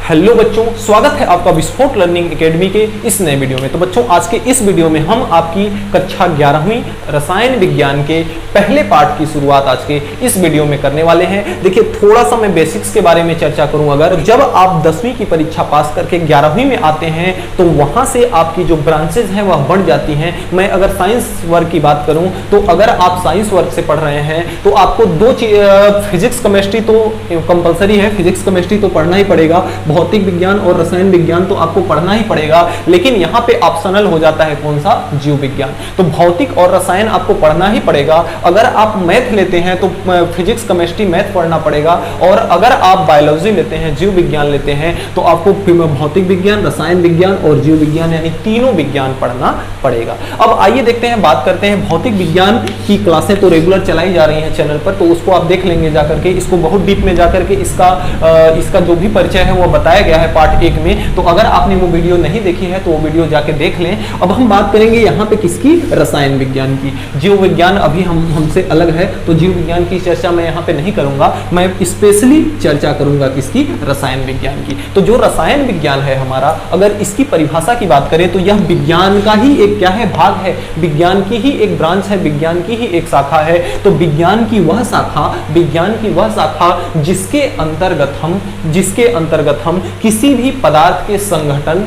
Hello बच्चों, स्वागत है आपका विस्फोट लर्निंग एकेडमी के इस नए वीडियो में। तो बच्चों, आज के इस वीडियो में हम आपकी कक्षा 11वीं रसायन विज्ञान के पहले पार्ट की शुरुआत आज के इस वीडियो में करने वाले हैं। देखिए, थोड़ा सा मैं बेसिक्स के बारे में चर्चा करूं। अगर जब आप 10वीं की परीक्षा पास करके 11वीं में आते हैं तो वहां से आपकी जो ब्रांचेज हैं वह बढ़ जाती हैं। मैं अगर साइंस वर्ग की बात करूं तो अगर आप साइंस वर्ग से पढ़ रहे हैं तो आपको दो फिजिक्स केमिस्ट्री तो कंपलसरी है, फिजिक्स केमिस्ट्री तो पढ़ना ही पड़ेगा, भौतिक विज्ञान और रसायन विज्ञान तो आपको पढ़ना ही पड़ेगा। लेकिन यहाँ पे ऑप्शनल हो जाता है कौन सा, जीव विज्ञान। तो भौतिक और रसायन आपको पढ़ना ही पड़ेगा। अगर आप मैथ लेते हैं तो फिजिक्स केमिस्ट्री मैथ पढ़ना पड़ेगा, और अगर आप बायोलॉजी लेते हैं, जीव विज्ञान लेते हैं, तो आपको भौतिक विज्ञान, रसायन विज्ञान और जीव विज्ञान यानी तीनों विज्ञान पढ़ना पड़ेगा। अब आइए देखते हैं, बात करते हैं भौतिक विज्ञान की क्लासें तो रेगुलर चलाई जा रही हैं चैनल पर, तो उसको आप देख लेंगे जाकर के। इसको बहुत डीप में जाकर के इसका जो भी परिचय है वो बताया गया है पार्ट 1 में। तो अगर आपने वो वीडियो नहीं देखी है तो वो वीडियो जाके देख लें। अब हम बात करेंगे यहाँ पे किसकी, रसायन विज्ञान की। जीव विज्ञान अभी हमसे अलग है, तो जीव विज्ञान की चर्चा मैं यहाँ पे नहीं करूंगा। मैं स्पेशली चर्चा करूंगा किसकी, रसायन विज्ञान की। तो जो रसायन विज्ञान है हमारा, अगर इसकी परिभाषा की बात करें तो यह विज्ञान का ही एक क्या है, भाग है, विज्ञान की ही एक ब्रांच है, विज्ञान की ही एक शाखा है। तो विज्ञान की वह शाखा जिसके अंतर्गत हम किसी भी पदार्थ के संगठन,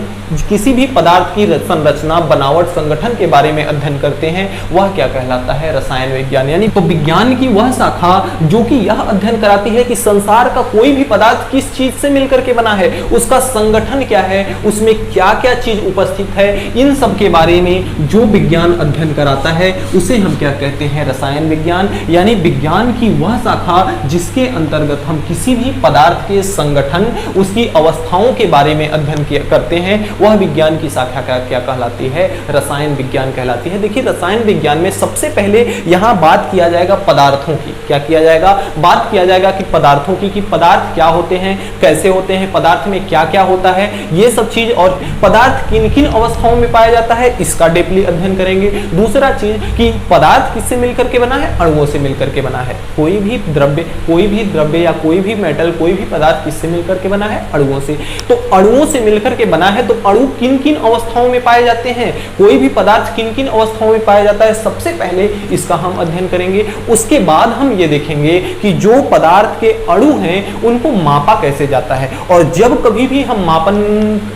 किसी भी पदार्थ की संरचना, बनावट, संगठन के बारे में अध्ययन करते हैं, वह क्या कहलाता है, रसायन विज्ञान। यानी तो विज्ञान की वह शाखा जो कि यह अध्ययन कराती है कि संसार का कोई भी पदार्थ किस चीज से मिलकर के बना है, उसका संगठन क्या है, उसमें क्या क्या चीज उपस्थित है, इन सब के बारे में जो विज्ञान अध्ययन कराता है उसे हम क्या कहते हैं, रसायन विज्ञान। यानी विज्ञान की वह शाखा जिसके अंतर्गत हम किसी भी पदार्थ के संगठन, उसकी अवस्थाओं के बारे में अध्ययन करते हैं, वह विज्ञान की शाखा क्या कहलाती है, रसायन विज्ञान कहलाती है। देखिए, रसायन विज्ञान में सबसे पहले यहां बात किया जाएगा पदार्थों की। क्या किया जाएगा, बात किया जाएगा कि पदार्थों की, कि पदार्थ क्या होते हैं, कैसे होते हैं, पदार्थ में क्या क्या होता है, ये सब चीज, और पदार्थ किन किन अवस्थाओं में पाया जाता है, इसका डीपली अध्ययन करेंगे। दूसरा चीज कि पदार्थ किससे मिलकर के बना है, अणुओं से मिलकर के बना है। कोई भी द्रव्य या कोई भी मेटल, कोई भी पदार्थ किससे मिलकर के बना है, अणुओं से। तो अणुओं से मिलकर के बना है, तो अणु किन किन अवस्थाओं में पाए जाते हैं, कोई भी पदार्थ किन किन अवस्थाओं में पाया जाता है, सबसे पहले इसका हम अध्ययन करेंगे। उसके बाद हम ये देखेंगे कि जो पदार्थ के अणु हैं उनको मापा कैसे जाता है। और जब कभी भी हम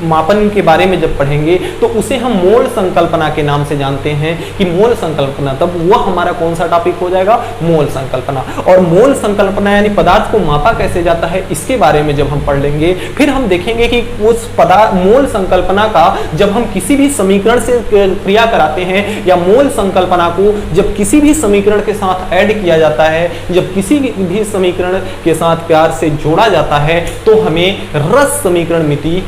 मापन के बारे में जब पढ़ेंगे तो उसे हम मोल संकल्पना के नाम से जानते हैं कि मोल संकल्पना, तब वह हमारा कौन सा टॉपिक हो जाएगा, मोल संकल्पना। और मोल संकल्पना यानी पदार्थ को मापा कैसे जाता है, इसके बारे में जब हम पढ़ लेंगे, फिर हम देखेंगे कि उस मोल संकल्पना का जब हम किसी भी समीकरण से क्रिया कराते हैं, या मोल संकल्पना को जब किसी भी समीकरण के साथ ऐड किया जाता है, जब किसी भी समीकरण के साथ प्यार से जोड़ा जाता है, तो हमें रस समीकरण मिति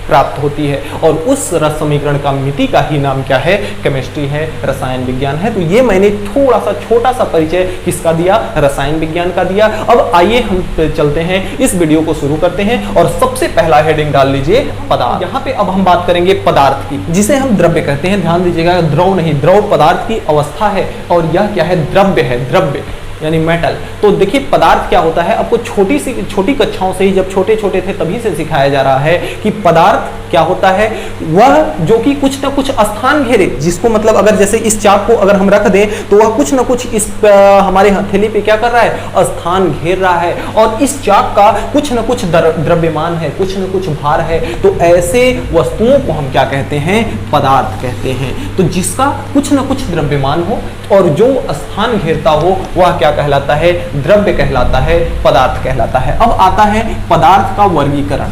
प्राप्त होती है। और उस रस समीकरण का मिति का ही नाम क्या है, केमिस्ट्री है, रसायन विज्ञान है। तो ये मैंने थोड़ा सा छोटा सा परिचय किसका दिया, रसायन विज्ञान का दिया। अब आइए हम चलते हैं, इस वीडियो को शुरू करते हैं, और सबसे पहला हेडिंग डाल लीजिए पदार्थ। यहाँ पे अब हम बात करेंगे पदार्थ की, जिसे हम द्रव्य कहते हैं। ध्यान दीजिएगा, द्रव नहीं, द्रव पदार्थ की अवस्था है, और यह क्या है, द्रव्य है, द्रव्य यानी मेटल। तो देखिए, पदार्थ क्या होता है, आपको छोटी कक्षाओं से ही, जब छोटे छोटे थे तभी से सिखाया जा रहा है कि पदार्थ क्या होता है, वह जो कि कुछ ना कुछ स्थान घेरे, जिसको मतलब अगर जैसे इस चाक को अगर हम रख दें तो वह कुछ ना कुछ इस हमारे हथेली पे क्या कर रहा है, स्थान घेर रहा है, और इस चाक का कुछ ना कुछ द्रव्यमान है, कुछ ना कुछ भार है। तो ऐसे वस्तुओं को हम क्या कहते हैं, पदार्थ कहते हैं। तो जिसका कुछ ना कुछ द्रव्यमान हो और जो स्थान घेरता हो, वह क्या कहलाता है, द्रव्य कहलाता है, पदार्थ कहलाता है। अब आता है पदार्थ का वर्गीकरण।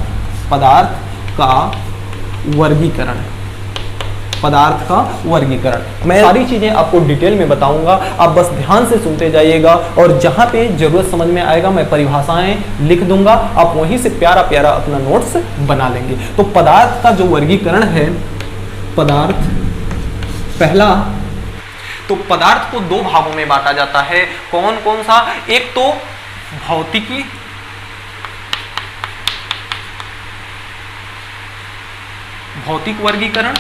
पदार्थ का वर्गीकरण मैं सारी चीजें आपको डिटेल में बताऊंगा, आप बस ध्यान से सुनते जाइएगा, और जहां पे जरूरत समझ में आएगा मैं परिभाषाएं लिख दूंगा, आप वहीं से प्यारा प्यारा अपना नोट्स बना लेंगे। तो पदार्थ का जो वर्गीकरण है, पदार्थ पहला, तो पदार्थ को दो भागों में बांटा जाता है। कौन कौन सा, एक तो भौतिकी, भौतिक वर्गीकरण,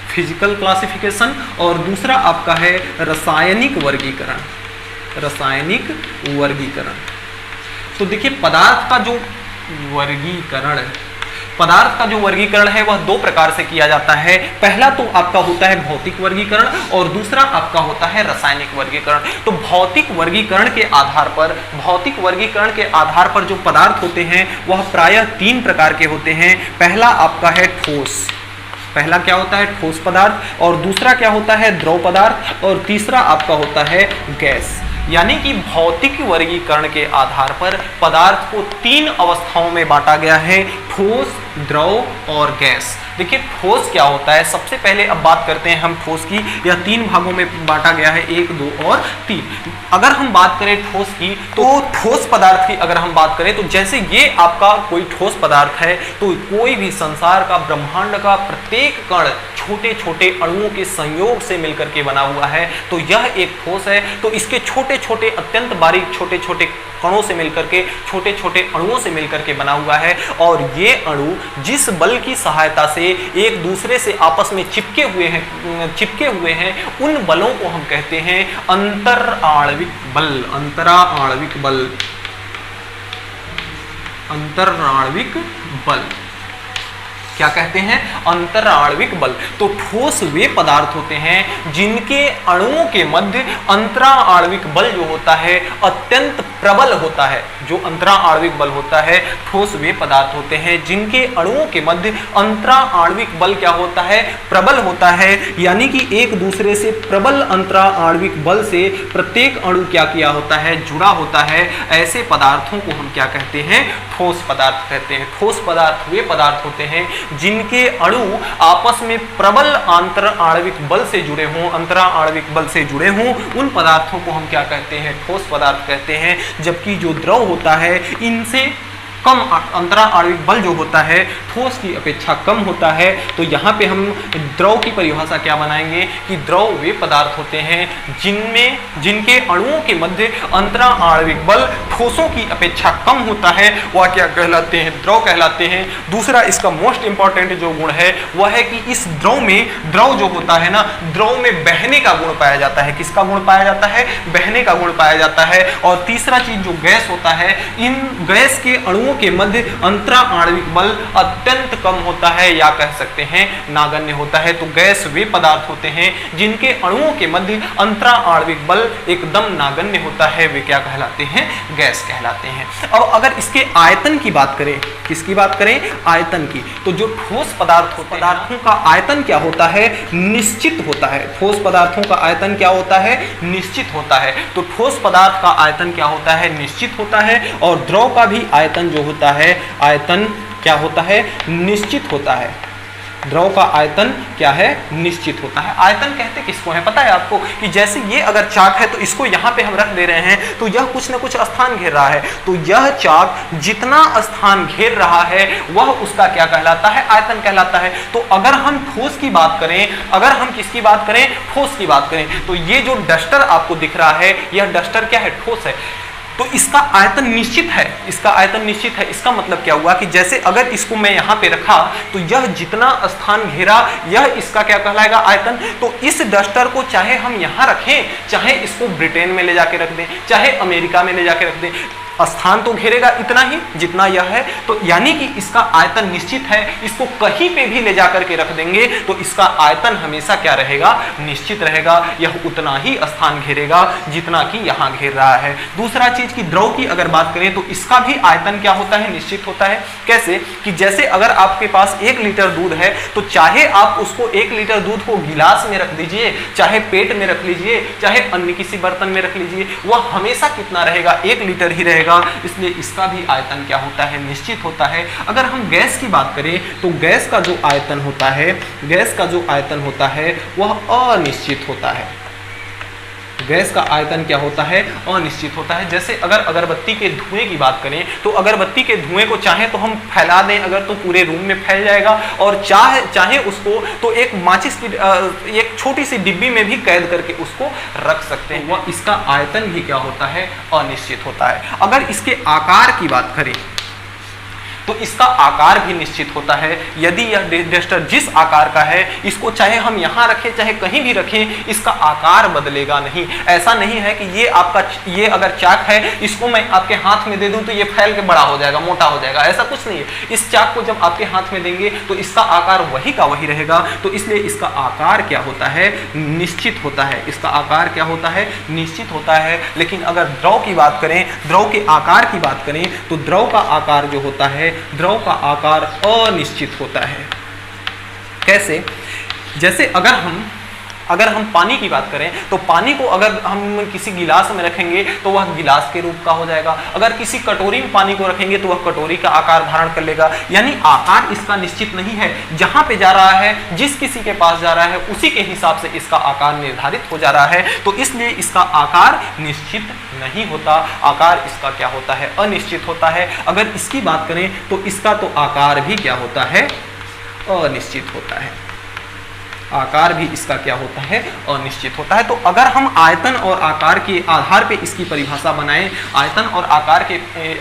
फिजिकल क्लासिफिकेशन, और दूसरा आपका है रासायनिक वर्गीकरण। तो देखिए, पदार्थ का जो वर्गीकरण। पदार्थ का जो वर्गीकरण है वह दो प्रकार से किया जाता है। पहला तो आपका होता है भौतिक वर्गीकरण और दूसरा आपका होता है रासायनिक वर्गीकरण। तो भौतिक वर्गीकरण के आधार पर जो पदार्थ होते हैं वह प्रायः तीन प्रकार के होते हैं। पहला आपका है ठोस, पहला क्या होता है ठोस पदार्थ, और दूसरा क्या होता है द्रव पदार्थ, और तीसरा आपका होता है गैस। यानी कि भौतिक वर्गीकरण के आधार पर पदार्थ को तीन अवस्थाओं में बांटा गया है, ठोस, द्रव और गैस। देखिए ठोस क्या होता है, सबसे पहले अब बात करते हैं हम ठोस की। यह तीन भागों में बांटा गया है, 1, 2 और 3। अगर हम बात करें ठोस की, तो ठोस पदार्थ की अगर हम बात करें तो जैसे ये आपका कोई ठोस पदार्थ है, तो कोई भी संसार का, ब्रह्मांड का प्रत्येक कण छोटे छोटे अणुओं के संयोग से मिलकर के बना हुआ है, तो यह एक ठोस है। तो इसके छोटे छोटे अत्यंत बारीक छोटे छोटे कणों से मिलकर के, छोटे छोटे अणुओं से मिलकर के बना हुआ है, और ये अणु जिस बल की सहायता से एक दूसरे से आपस में चिपके हुए हैं, उन बलों को हम कहते हैं अंतराण्विक बल। अंतराण्विक बल, अंतराण्विक बल क्या कहते हैं, अंतराण्विक बल। तो ठोस वे पदार्थ होते हैं जिनके अणुओं के मध्य अंतराण्विक बल जो होता है अत्यंत प्रबल होता है। जो अंतराण्विक बल होता है, ठोस वे पदार्थ होते हैं जिनके अणुओं के मध्य अंतराण्विक बल क्या होता है, प्रबल होता है। यानी कि एक दूसरे से प्रबल अंतराण्विक बल से प्रत्येक अणु क्या किया होता है, जुड़ा होता है। ऐसे पदार्थों को हम क्या कहते हैं, ठोस पदार्थ कहते हैं। ठोस पदार्थ वे पदार्थ होते हैं जिनके अणु आपस में प्रबल अंतराण्विक बल से जुड़े हों, अंतराण्विक बल से जुड़े हों, उन पदार्थों को हम क्या कहते हैं, ठोस पदार्थ कहते हैं। जबकि जो द्रव होता है, इनसे कम अंतराण्विक बल जो होता है ठोस की अपेक्षा कम होता है। तो यहाँ पे हम द्रव की परिभाषा क्या बनाएंगे कि द्रव वे पदार्थ होते हैं जिनके अणुओं के मध्य अंतराण्विक बल ठोसों की अपेक्षा कम होता है, वह क्या कहलाते हैं, द्रव कहलाते हैं। दूसरा इसका मोस्ट इंपॉर्टेंट जो गुण है वह है कि इस द्रव जो होता है ना, द्रव में बहने का गुण पाया जाता है। किसका गुण पाया जाता है, बहने का गुण पाया जाता है। और तीसरा चीज जो गैस होता है, इन गैस के अणुओं के मध्य अंतराण्विक बल अत्यंत कम होता है, या कह सकते हैं नागण्य होता है। तो गैस वे पदार्थ होते हैं जिनके अणुओं के मध्य अंतराण्विक बल एकदम नागण्य होता है, वे क्या कहलाते हैं, गैस कहलाते हैं। अब अगर इसके आयतन की बात करें, किसकी बात करें, आयतन की, तो जो ठोस पदार्थों का आयतन क्या होता है, निश्चित होता है। ठोस पदार्थों का आयतन क्या होता है, निश्चित होता है। तो ठोस पदार्थ का आयतन क्या होता है, निश्चित होता है। और द्रव का भी आयतन जो होता है, आयतन क्या होता है, निश्चित होता है। द्रव का आयतन क्या है, निश्चित होता है। आयतन कहते किसको है, पता है आपको, कि जैसे ये अगर चाक है तो इसको यहाँ पे हम रख दे रहे हैं, तो यह कुछ ना कुछ स्थान घेर रहा है। तो यह चाक जितना स्थान घेर रहा है वह उसका क्या कहलाता है, आयतन कहलाता है। तो अगर हम ठोस की बात करें, अगर हम किसकी बात करें, ठोस की बात करें, तो ये जो डस्टर आपको दिख रहा है, यह डस्टर क्या है, ठोस है। तो इसका आयतन निश्चित है, इसका आयतन निश्चित है। इसका मतलब क्या हुआ कि जैसे अगर इसको मैं यहाँ पे रखा तो यह जितना स्थान घेरा यह इसका क्या कहलाएगा, आयतन। तो इस डस्टर को चाहे हम यहाँ रखें, चाहे इसको ब्रिटेन में ले जाके रख दें, चाहे अमेरिका में ले जाके रख दें, स्थान तो घेरेगा इतना ही जितना यह है। तो यानी कि इसका आयतन निश्चित है। इसको कहीं पे भी ले जाकर के रख देंगे तो इसका आयतन हमेशा क्या रहेगा, निश्चित रहेगा। यह उतना ही स्थान घेरेगा जितना कि यहाँ घेर रहा है। दूसरा चीज की द्रव की अगर बात करें तो इसका भी आयतन क्या होता है, निश्चित होता है। कैसे कि जैसे अगर आपके पास 1 लीटर दूध है तो चाहे आप उसको 1 लीटर दूध को गिलास में रख दीजिए, चाहे पेट में रख लीजिए, चाहे अन्य किसी बर्तन में रख लीजिए, वह हमेशा कितना रहेगा, 1 लीटर ही रहेगा। इसलिए इसका भी आयतन क्या होता है, निश्चित होता है। अगर हम गैस की बात करें तो गैस का जो आयतन होता है, गैस का जो आयतन होता है वह अनिश्चित होता है। गैस का आयतन क्या होता है, अनिश्चित होता है। जैसे अगर अगरबत्ती के धुएं की बात करें तो अगरबत्ती के धुएं को चाहे तो हम फैला दें अगर, तो पूरे रूम में फैल जाएगा, और चाहे उसको तो एक माचिस की एक छोटी सी डिब्बी में भी कैद करके उसको रख सकते हैं। वह इसका आयतन भी क्या होता है, अनिश्चित होता है। अगर इसके आकार की बात करें तो इसका आकार भी निश्चित होता है। यदि यह डस्टर जिस आकार का है, इसको चाहे हम यहाँ रखें चाहे कहीं भी रखें, इसका आकार बदलेगा नहीं। ऐसा नहीं है कि ये अगर चाक है, इसको मैं आपके हाथ में दे दूं तो ये फैल के बड़ा हो जाएगा, मोटा हो जाएगा, ऐसा कुछ नहीं है। इस चाक को जब आपके हाथ में देंगे तो इसका आकार वही का वही रहेगा। तो इसलिए इसका आकार क्या होता है, निश्चित होता है। इसका आकार क्या होता है, निश्चित होता है। लेकिन अगर द्रव की बात करें, द्रव के आकार की बात करें, तो द्रव का आकार जो होता है, द्रव का आकार अनिश्चित होता है। कैसे? जैसे अगर हम पानी की बात करें, तो पानी को अगर हम किसी गिलास में रखेंगे तो वह गिलास के रूप का हो जाएगा। अगर किसी कटोरी में पानी को रखेंगे तो वह कटोरी का आकार धारण कर लेगा। यानी आकार इसका निश्चित नहीं है। जहां पे जा रहा है, जिस किसी के पास जा रहा है, उसी के हिसाब से इसका आकार निर्धारित हो जा रहा है। तो इसलिए इसका आकार निश्चित नहीं होता। आकार इसका क्या होता है, अनिश्चित होता है। अगर इसकी बात करें तो इसका तो आकार भी क्या होता है, अनिश्चित होता है। आकार भी इसका क्या होता है, अनिश्चित होता है। तो अगर हम आयतन और आकार के आधार पे इसकी परिभाषा बनाएं, आयतन और आकार के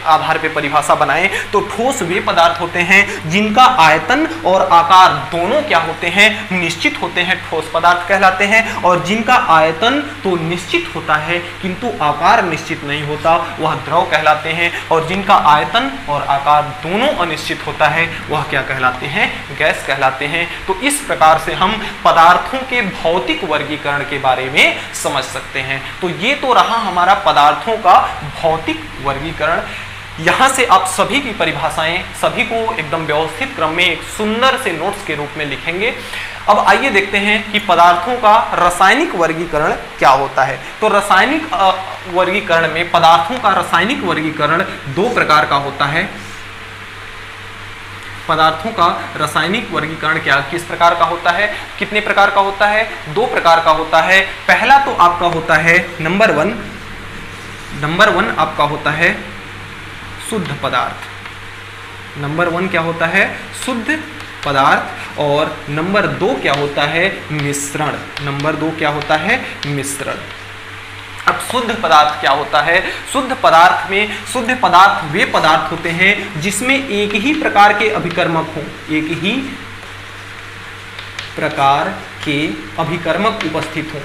आधार पे परिभाषा बनाएं, तो ठोस वे पदार्थ होते हैं जिनका आयतन और आकार दोनों क्या होते हैं, निश्चित होते हैं, ठोस पदार्थ कहलाते हैं। और जिनका आयतन तो निश्चित होता है किंतु आकार निश्चित नहीं होता, वह द्रव कहलाते हैं। और जिनका आयतन और आकार दोनों अनिश्चित होता है, वह क्या कहलाते हैं, गैस कहलाते हैं। तो इस प्रकार से हम पदार्थों के भौतिक वर्गीकरण के बारे में समझ सकते हैं। तो ये तो रहा हमारा पदार्थों का भौतिक वर्गीकरण। यहां से आप सभी की परिभाषाएं सभी को एकदम व्यवस्थित क्रम में एक सुंदर से नोट्स के रूप में लिखेंगे। अब आइए देखते हैं कि पदार्थों का रासायनिक वर्गीकरण क्या होता है। तो रासायनिक वर्गीकरण में पदार्थों का रासायनिक वर्गीकरण दो प्रकार का होता है। पदार्थों का रासायनिक वर्गीकरण किस प्रकार का होता है, कितने प्रकार का होता है, दो प्रकार का होता है। पहला तो आपका होता है नंबर वन आपका होता है शुद्ध पदार्थ। नंबर वन क्या होता है, शुद्ध पदार्थ। और नंबर दो क्या होता है, मिश्रण। नंबर दो क्या होता है, मिश्रण। अब शुद्ध पदार्थ क्या होता है, शुद्ध पदार्थ वे पदार्थ होते हैं जिसमें एक ही प्रकार के अभिकर्मक हों, एक ही प्रकार के अभिकर्मक उपस्थित हों।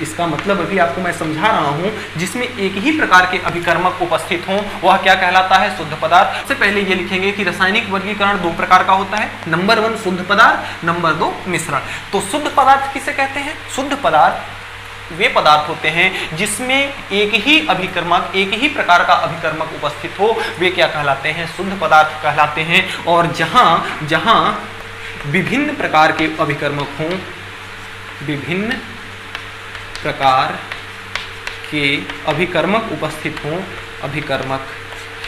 इसका मतलब अभी आपको मैं समझा रहा हूं, जिसमें एक ही प्रकार के अभिकर्मक उपस्थित हों, वह क्या कहलाता है, शुद्ध पदार्थ। सबसे पहले ये लिखेंगे कि रासायनिक वर्गीकरण दो प्रकार का होता है। नंबर वन शुद्ध पदार्थ, नंबर दो मिश्रण। तो शुद्ध पदार्थ किसे कहते हैं, शुद्ध पदार्थ वे पदार्थ होते हैं जिसमें एक ही अभिकर्मक, एक ही प्रकार का अभिकर्मक उपस्थित हो, वे क्या कहलाते हैं, शुद्ध पदार्थ कहलाते हैं। और जहां विभिन्न प्रकार के अभिकर्मक हों, विभिन्न प्रकार के अभिकर्मक उपस्थित हों,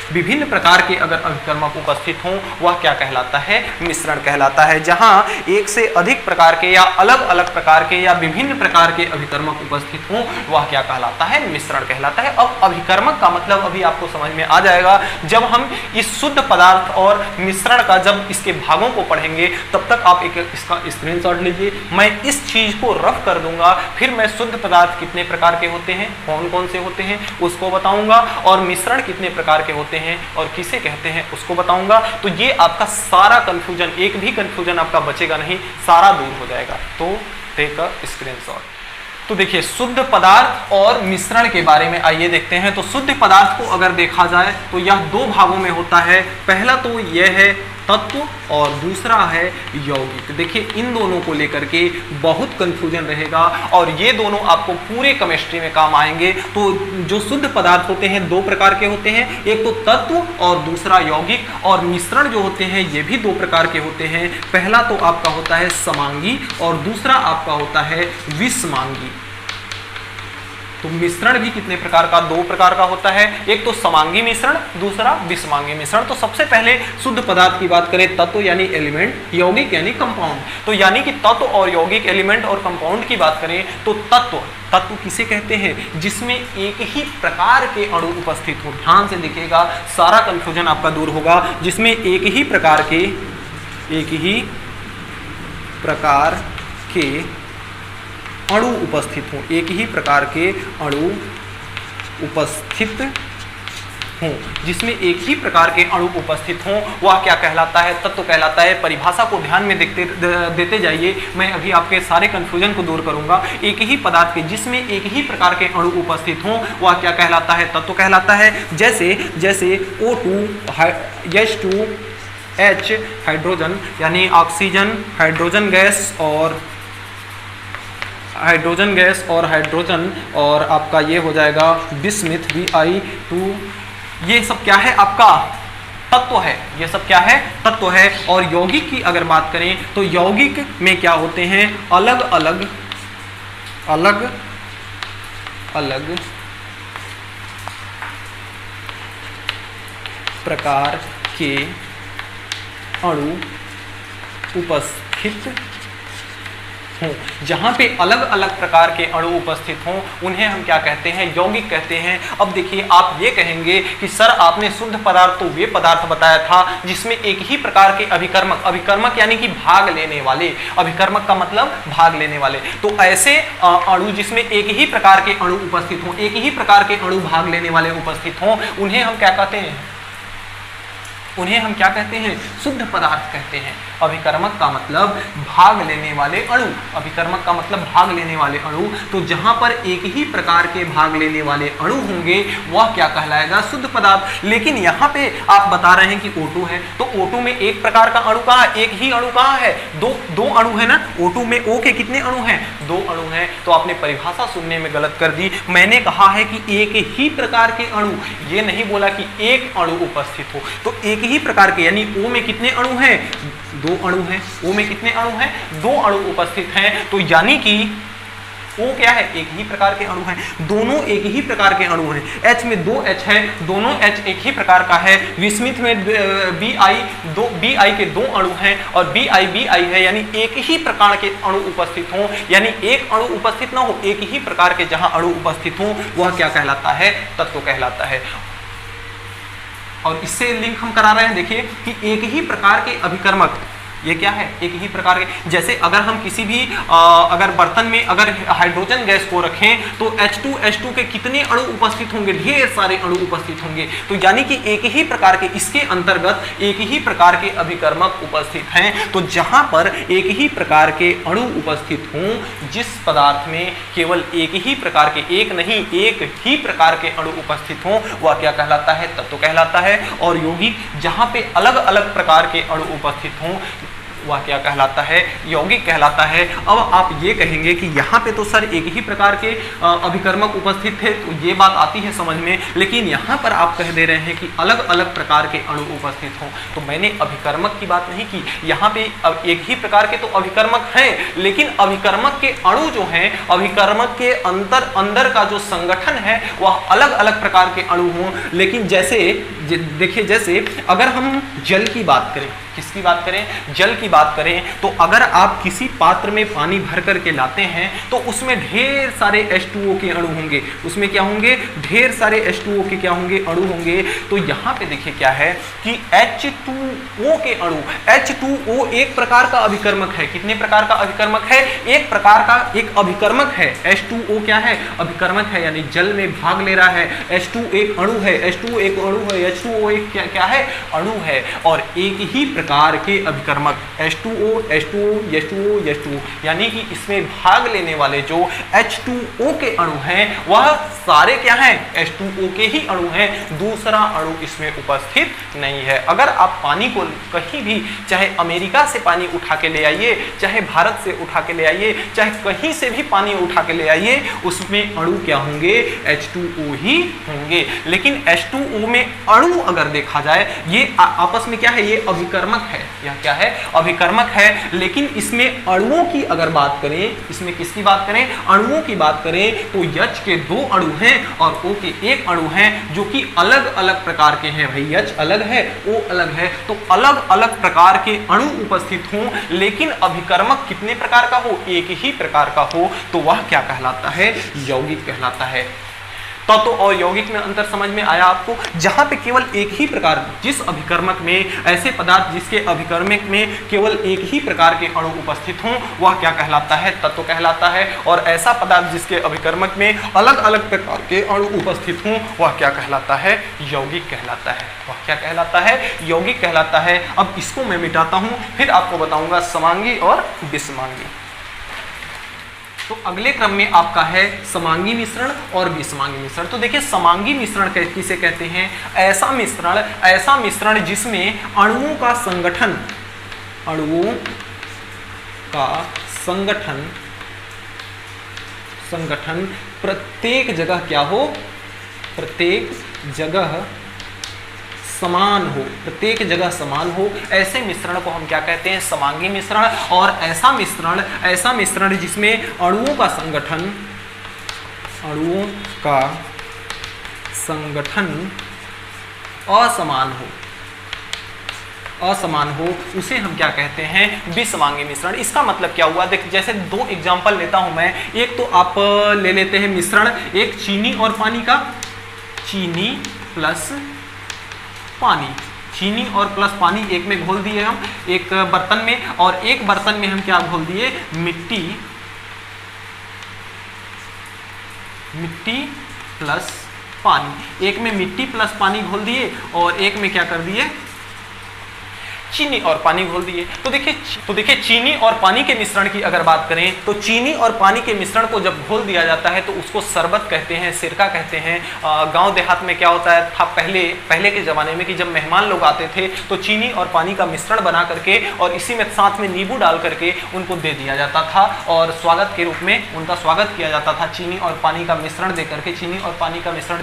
विभिन्न प्रकार के अगर अभिकर्मक उपस्थित हों, वह क्या कहलाता है, मिश्रण कहलाता है। जहां एक से अधिक प्रकार के या अलग अलग प्रकार के या विभिन्न प्रकार के अभिकर्मक उपस्थित हों, वह क्या कहलाता है, मिश्रण कहलाता है। अब अभिकर्मक का मतलब अभी आपको समझ में आ जाएगा। जब हम इस शुद्ध पदार्थ और मिश्रण का जब इसके भागों को पढ़ेंगे, तब तक आप इसका स्क्रीनशॉट लीजिए। मैं इस चीज को रफ कर दूंगा, फिर मैं शुद्ध पदार्थ कितने प्रकार के होते हैं, कौन कौन से होते हैं, उसको बताऊंगा। और मिश्रण कितने प्रकार के होते हैं और किसे कहते हैं, उसको बताऊंगा। तो ये आपका सारा कंफ्यूजन, एक भी कंफ्यूजन आपका बचेगा नहीं, सारा दूर हो जाएगा। तो टेक अ स्क्रीनशॉट। तो देखिए, शुद्ध पदार्थ और मिश्रण के बारे में आइए देखते हैं। तो शुद्ध पदार्थ को अगर देखा जाए तो यह दो भागों में होता है। पहला तो यह है तत्व और दूसरा है यौगिक। देखिए, इन दोनों को लेकर के बहुत कंफ्यूजन रहेगा और ये दोनों आपको पूरे केमिस्ट्री में काम आएंगे। तो जो शुद्ध पदार्थ होते हैं दो प्रकार के होते हैं, एक तो तत्व और दूसरा यौगिक। और मिश्रण जो होते हैं ये भी दो प्रकार के होते हैं। पहला तो आपका होता है समांगी और दूसरा आपका होता है विषमांगी। तो मिश्रण भी कितने प्रकार का, दो प्रकार का होता है। एक तो समांगी मिश्रण, दूसरा विषमांगी मिश्रण। तो सबसे पहले शुद्ध पदार्थ की बात करें, तत्व यानी एलिमेंट, यौगिक यानी कंपाउंड। तो यानी कि तत्व और यौगिक, एलिमेंट और कंपाउंड की बात करें तो तत्व किसे कहते हैं, जिसमें एक ही प्रकार के अणु उपस्थित हो। ध्यान से देखिएगा, सारा कंफ्यूजन आपका दूर होगा। जिसमें एक ही प्रकार के अणु उपस्थित हो, एक ही प्रकार के अणु उपस्थित हों, जिसमें एक ही प्रकार के अणु उपस्थित हों, वह क्या कहलाता है? तत्व कहलाता है। परिभाषा को ध्यान में देते जाइए, मैं अभी आपके सारे कंफ्यूजन को दूर करूंगा। एक ही पदार्थ के जिसमें एक ही प्रकार के अणु उपस्थित हों, वह क्या कहलाता है? तत्व कहलाता है। जैसे O2 H हाइड्रोजन यानी ऑक्सीजन, हाइड्रोजन गैस और हाइड्रोजन और आपका ये हो जाएगा बिस्मिथ Bi2। ये सब क्या है? आपका तत्व है। ये सब क्या है? तत्व है। और यौगिक की अगर बात करें तो यौगिक में क्या होते हैं? अलग अलग प्रकार के अणु उपस्थित हों। जहां पे अलग अलग प्रकार के अणु उपस्थित हों, उन्हें हम क्या कहते हैं? यौगिक कहते हैं। अब देखिए, आप ये कहेंगे कि सर आपने शुद्ध पदार्थ तो वे पदार्थ बताया था जिसमें एक ही प्रकार के अभिकर्मक यानी कि भाग लेने वाले, अभिकर्मक का मतलब भाग लेने वाले। तो ऐसे अणु जिसमें एक ही प्रकार के अणु उपस्थित हों, एक ही प्रकार के अणु भाग लेने वाले उपस्थित हों, उन्हें हम क्या कहते हैं? उन्हें हम क्या कहते हैं? शुद्ध पदार्थ कहते हैं। अभिकर्मक का मतलब भाग लेने वाले अणु, अभिकर्मक का मतलब भाग लेने वाले अणु। तो जहां पर एक ही प्रकार के भाग लेने वाले अणु होंगे, वह क्या कहलाएगा? शुद्ध पदार्थ। लेकिन यहाँ पे आप बता रहे हैं कि O2 है, तो O2 में एक प्रकार का अणु कहाँ? एक ही अणु कहाँ है? दो अणु है ना। O2 में O के कितने अणु हैं? 2 अणु हैं। तो आपने परिभाषा सुनने में गलत कर दी। मैंने कहा है कि एक ही प्रकार के अणु, ये नहीं बोला कि एक अणु उपस्थित हो। तो एक ही प्रकार के यानी O में कितने अणु हैं? 2 अणु हैं। O में कितने अणु हैं? 2 अणु उपस्थित हैं। तो यानी कि O क्या है? एक ही प्रकार के अणु हैं। दोनों एक ही प्रकार के अणु हैं। H में 2 H है, दोनों H एक ही प्रकार का है। विस्मित में Bi के 2 अणु हैं और Bi है, यानी एक ही प्रकार के अणु उपस्थित हों, यानी एक अणु उपस्थित ना हो, एक ही प्रकार के जहां अणु उपस्थित हों, वह क्या कहलाता है? तत्व कहलाता है। और इससे लिंक हम करा रहे हैं, देखिए कि एक ही प्रकार के अभिकर्मक, ये क्या है? एक ही प्रकार के। जैसे अगर हम किसी भी अगर बर्तन में अगर हाइड्रोजन गैस को रखें तो H2 के कितने अणु उपस्थित होंगे? ढेर सारे अणु उपस्थित होंगे। तो यानी कि एक ही प्रकार के, इसके अंतर्गत एक ही प्रकार के अभिकर्मक उपस्थित हैं। तो जहां पर एक ही प्रकार के अणु उपस्थित हों, जिस पदार्थ में केवल एक ही प्रकार के, एक नहीं एक ही प्रकार के अणु उपस्थित हों, वह क्या कहलाता है? तत्व कहलाता है। और यौगिक जहां पे अलग अलग प्रकार के अणु उपस्थित हों, वह क्या कहलाता है? यौगिक कहलाता है। अब आप ये कहेंगे कि यहाँ पे तो सर एक ही प्रकार के अभिकर्मक उपस्थित थे, तो ये बात आती है समझ में। लेकिन यहाँ पर आप कह दे रहे हैं कि अलग अलग प्रकार के अणु उपस्थित हों, तो मैंने अभिकर्मक की बात नहीं की। यहाँ पे एक ही प्रकार के तो अभिकर्मक हैं, लेकिन अभिकर्मक के अणु जो हैं, अभिकर्मक के अंदर का जो संगठन है, वह अलग अलग प्रकार के अणु हों। लेकिन जैसे देखिए, जैसे अगर हम जल की बात करें, किसकी बात करें? जल की बात करें, तो अगर आप किसी पात्र में पानी भर करके लाते हैं तो उसमें ढेर सारे H2O के अणु होंगे। उसमें क्या होंगे? ढेर सारे H2O के क्या होंगे? अणु होंगे। तो यहाँ पे देखिए क्या है कि H2O के अणु, H2O एक प्रकार का अभिकर्मक है। कितने प्रकार का अभिकर्मक है? एक प्रकार का एक अभिकर्मक है। H2O क्या है? अभिकर्मक है, यानी जल में भाग ले रहा है। H2 एक अणु है, H2 एक अणु है, H2O एक क्या है? अणु है। और एक ही प्रकार के अभिकर्मक H2O, यानी कि इसमें भाग लेने वाले जो H2O के अणु हैं, वह सारे क्या हैं? H2O के ही अणु हैं। दूसरा अणु इसमें उपस्थित नहीं है। अगर आप पानी को कहीं भी, चाहे अमेरिका से पानी उठा के ले आइए, चाहे भारत से उठा के ले आइए, चाहे कहीं से भी पानी उठा के ले आइए, उसमें अणु क्या होंगे? H2O ही होंगे। लेकिन H2O में अणु अगर देखा जाए, ये आपस में क्या है? ये अभिकर्मक है। यह क्या है? अभिकर्मक है। लेकिन इसमें अणुओं की अगर बात करें, इसमें किसकी बात करें? अणुओं की बात करें तो H के 2 अणु हैं और O के 1 अणु हैं, जो कि अलग अलग प्रकार के हैं। भाई H अलग है, O अलग है, तो अलग अलग प्रकार के अणु उपस्थित हों, लेकिन अभिकर्मक कितने प्रकार का हो? एक ही प्रकार का हो, तो वह क्या कहलाता है? यौगिक कहलाता है। तत्व और यौगिक में अंतर समझ में आया आपको, जहां पे केवल एक ही प्रकार, जिस अभिकर्मक में ऐसे पदार्थ जिसके अभिकर्मक में केवल एक ही प्रकार के अणु उपस्थित हों वह क्या कहलाता है, तत्व कहलाता है। और ऐसा पदार्थ जिसके अभिकर्मक में अलग अलग प्रकार के अणु उपस्थित हों वह क्या कहलाता है, यौगिक कहलाता है। वह क्या कहलाता है, यौगिक कहलाता है। अब इसको मैं मिटाता हूं, फिर आपको बताऊंगा समांगी और विषमांगी। तो अगले क्रम में आपका है समांगी मिश्रण और विषमांगी मिश्रण। तो देखिए समांगी मिश्रण किसे कहते हैं, ऐसा मिश्रण जिसमें अणुओं का संगठन प्रत्येक जगह क्या हो, प्रत्येक जगह समान हो, ऐसे मिश्रण को हम क्या कहते हैं, समांगी मिश्रण। और ऐसा मिश्रण जिसमें अणुओं का संगठन असमान हो उसे हम क्या कहते हैं, विषमांगी मिश्रण। इसका मतलब क्या हुआ, देख जैसे दो एग्जांपल लेता हूं मैं। एक तो आप ले लेते हैं मिश्रण, एक चीनी और पानी का, चीनी और प्लस पानी एक में घोल दिए हम एक बर्तन में, और एक बर्तन में हम क्या घोल दिए, मिट्टी प्लस पानी। एक में मिट्टी प्लस पानी घोल दिए और एक में क्या कर दिए, चीनी और पानी घोल दिए। तो देखिए चीनी और पानी के मिश्रण की अगर बात करें तो चीनी और पानी के मिश्रण को जब घोल दिया जाता है तो उसको शरबत कहते हैं, सिरका कहते हैं। गांव देहात में क्या होता है था पहले के ज़माने में कि जब मेहमान लोग आते थे तो चीनी और पानी का मिश्रण बना करके और इसी में साथ में नींबू डाल करके उनको दे दिया जाता था और स्वागत के रूप में उनका स्वागत किया जाता था। चीनी और पानी का मिश्रण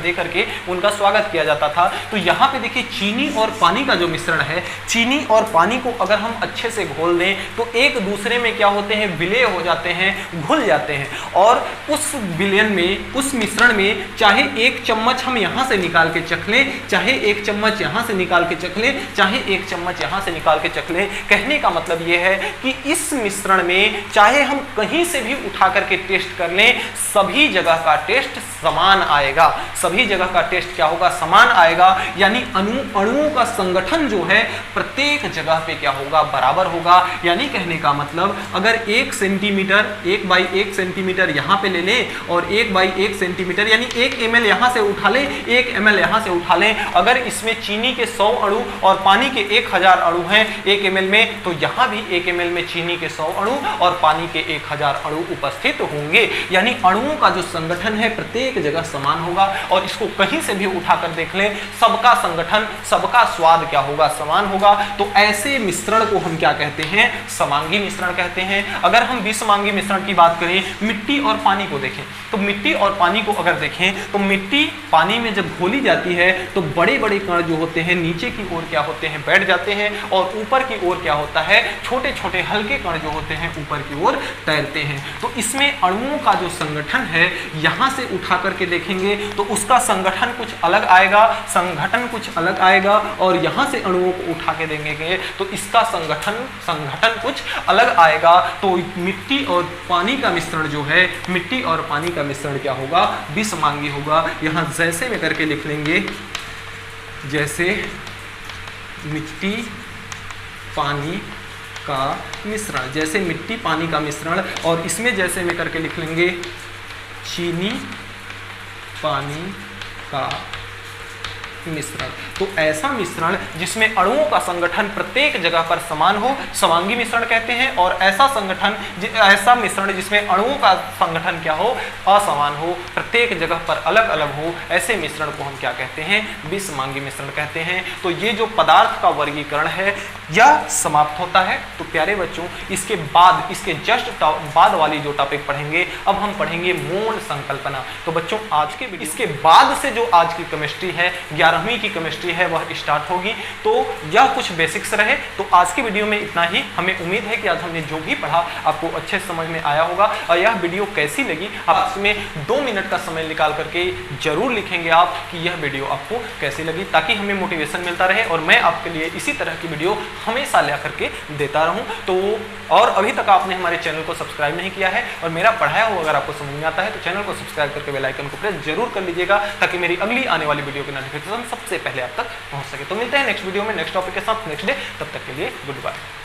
दे करके उनका स्वागत किया जाता था। तो यहाँ पे देखिए चीनी और पानी का जो मिश्रण है, चीनी और पानी को अगर हम अच्छे से घोल दें तो एक दूसरे में क्या होते हैं, विलय हो जाते हैं, घुल जाते हैं। और उस विलयन में, उस मिश्रण में चाहे एक चम्मच हम यहाँ से निकाल के चख लें, चाहे एक चम्मच यहाँ से निकाल के चख लें, चाहे एक चम्मच यहाँ से निकाल के चख लें। कहने का मतलब ये है कि इस मिश्रण में चाहे हम कहीं से भी उठा करके टेस्ट कर लें, सभी जगह का टेस्ट समान आएगा। सभी जगह का टेस्ट क्या होगा, समान आएगा। यानी अणुओं का संगठन जो है प्रत्येक जगह पे क्या होगा, बराबर होगा। यानी कहने का मतलब अगर 1 सेंटीमीटर 1 बाई 1 सेंटीमीटर यहाँ पे ले लें और 1 बाई 1 सेंटीमीटर यानी 1 ml यहाँ से उठा लें, 1 ml यहाँ से उठा लें। अगर इसमें चीनी के 100 अणु और पानी के 1000 अणु हैं 1 ml में, तो यहाँ भी 1 ml में चीनी के 100 अणु और पानी के 1000 अणु उपस्थित होंगे। यानी अणुओं का जो संगठन है प्रत्येक जगह समान होगा। और इसको कहीं से भी उठाकर देख लें, सबका संगठन, सबका स्वाद क्या होगा, समान होगा। तो ऐसे मिश्रण को हम क्या कहते हैं, समांगी मिश्रण कहते हैं। अगर हम विषमांगी मिश्रण की बात करें, मिट्टी और पानी को देखें तो मिट्टी और पानी को अगर देखें तो मिट्टी पानी में जब घोली जाती है तो बड़े बड़े कण जो होते हैं नीचे की ओर क्या होते हैं, बैठ जाते हैं और ऊपर की ओर क्या होता है, छोटे छोटे हल्के कण जो होते हैं ऊपर की ओर तैरते हैं। तो इसमें अणुओं का जो संगठन है यहां से उठा करके देखेंगे तो उसका संगठन कुछ अलग आएगा, संगठन कुछ अलग आएगा। और यहां से अणुओं को उठा के देंगे तो इसका संगठन कुछ अलग आएगा। तो मिट्टी और पानी का मिश्रण जो है, मिट्टी और पानी का मिश्रण क्या होगा, विषमांगी होगा। यहां जैसे में करके लिख लेंगे, जैसे मिट्टी पानी का मिश्रण, जैसे मिट्टी पानी का मिश्रण। और इसमें जैसे में करके लिख लेंगे चीनी पानी का मिश्रण। तो ऐसा मिश्रण जिसमें अणुओं का संगठन प्रत्येक जगह पर समान हो, समांगी मिश्रण कहते हैं। और ऐसा मिश्रण जिसमें अणुओं का संगठन क्या हो, असमान हो, प्रत्येक जगह पर अलग अलग हो, ऐसे मिश्रण को हम क्या कहते हैं, विषमांगी मिश्रण कहते हैं। तो ये जो पदार्थ का वर्गीकरण है यह समाप्त होता है। तो प्यारे बच्चों, इसके बाद, इसके जस्ट बाद वाली जो टॉपिक पढ़ेंगे, अब हम पढ़ेंगे मोल संकल्पना। तो बच्चों आज के इसके बाद से जो आज की केमिस्ट्री है, 11वीं की केमिस्ट्री है वह स्टार्ट होगी। तो यह कुछ बेसिक्स रहे। तो आज की वीडियो में इतना ही। हमें उम्मीद है कि आज हमने जो भी पढ़ा आपको अच्छे समझ में आया होगा। और यह वीडियो कैसी लगी आप इसमें 2 मिनट का समय निकाल करके जरूर लिखेंगे आप कि यह वीडियो आपको कैसी लगी, ताकि हमें मोटिवेशन मिलता रहे और मैं आपके लिए इसी तरह की वीडियो हमेशा ला करके देता रहूं। तो और अभी तक आपने हमारे चैनल को सब्सक्राइब नहीं किया है और मेरा पढ़ाया हुआ अगर आपको समझ में आता है तो चैनल को सब्सक्राइब करके बेल आइकन को प्रेस जरूर कर लीजिएगा, ताकि मेरी अगली आने वाली वीडियो की नोटिफिकेशन सबसे पहले आप तक पहुंच सके। तो मिलते हैं नेक्स्ट वीडियो में नेक्स्ट टॉपिक के साथ नेक्स्ट डे। तब तक के लिए गुड बाय।